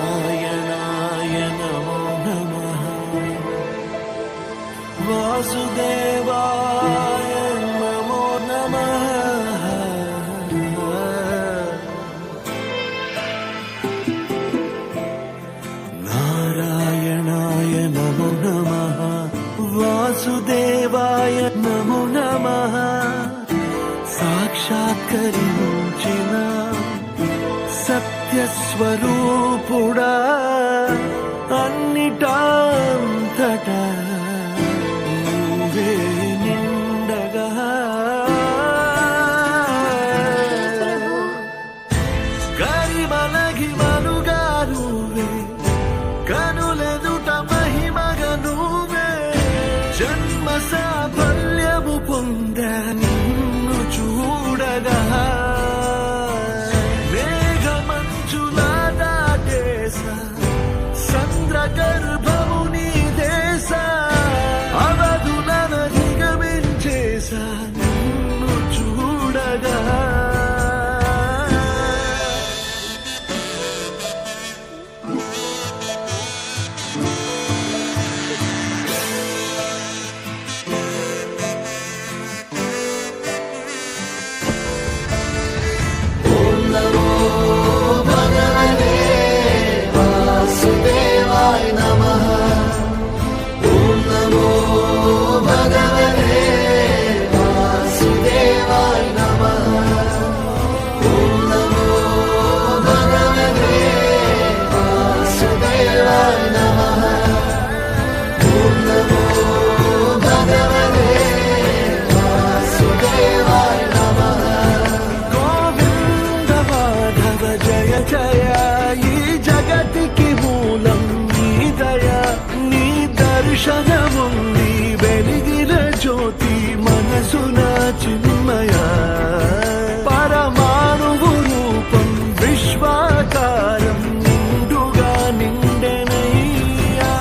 నారాయణాయ నమో నమః వాసుదేవాయ నమో నమః నారాయణాయ నమో నమః వాసుదేవాయ నమో నమః సాక్షాత్కరించిన సత్యస్వరూపుడా అన్నిటాంతటా నువ్వే నిండగా కరిమలగి మనుగా నువ్వే కనులెదుట మహిమగా నువ్వే జన్మ సాఫల్యము పొందా నిన్ను చూడగా గర్భము నీ దేశ అవధులను దిగమించేసా నిన్ను చూడగా దర్శనముంది వెలిగిన జ్యోతి మనసున చిన్మయ పరమాణువు రూపం విశ్వాకారం నిండుగా నిండెనయ్యా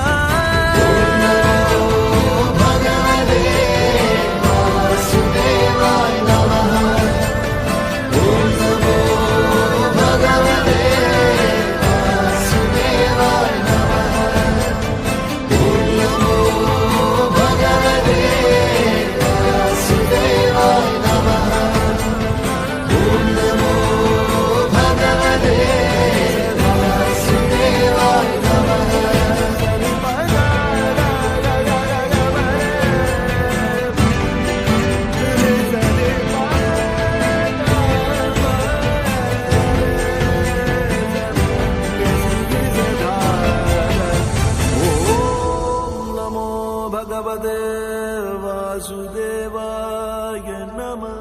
భగవతే వాసుదేవాయ నమః.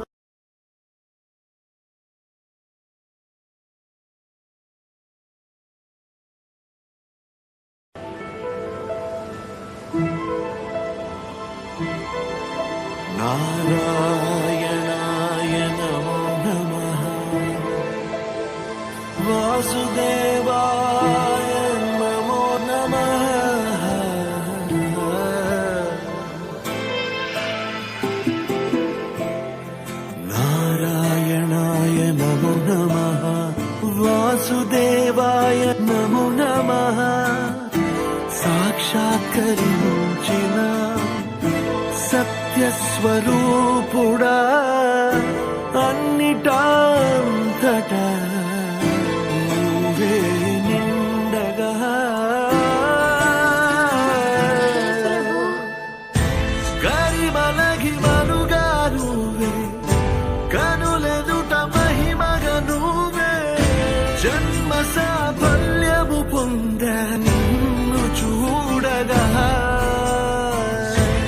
నారాయణాయ నమో నమః వాసుదేవాయ నమో నమః నారాయణాయ నమో నమః వాసుదేవాయ నమో నమః సాక్షాత్కరించిన సత్యస్వరూపుడా అన్నిటాంతటా నువ్వే నిండగా కరిమలగి మనుగా నువ్వే కనులెదుట మహిమగా నువ్వే జన్మ సాఫల్యము పొందా నిన్ను చూడగా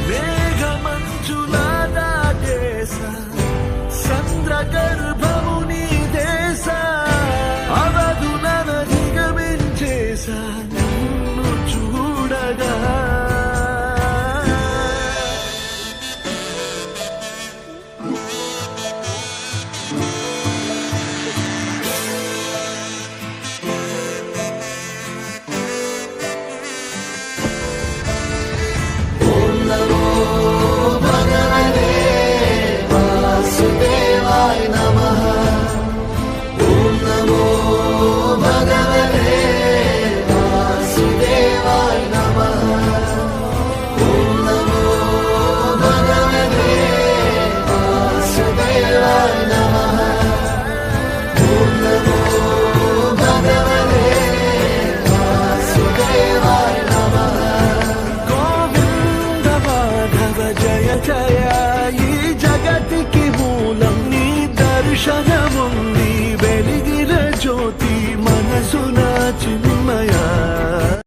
మేఘమంచులా దాటేసా సంద్ర గర్భ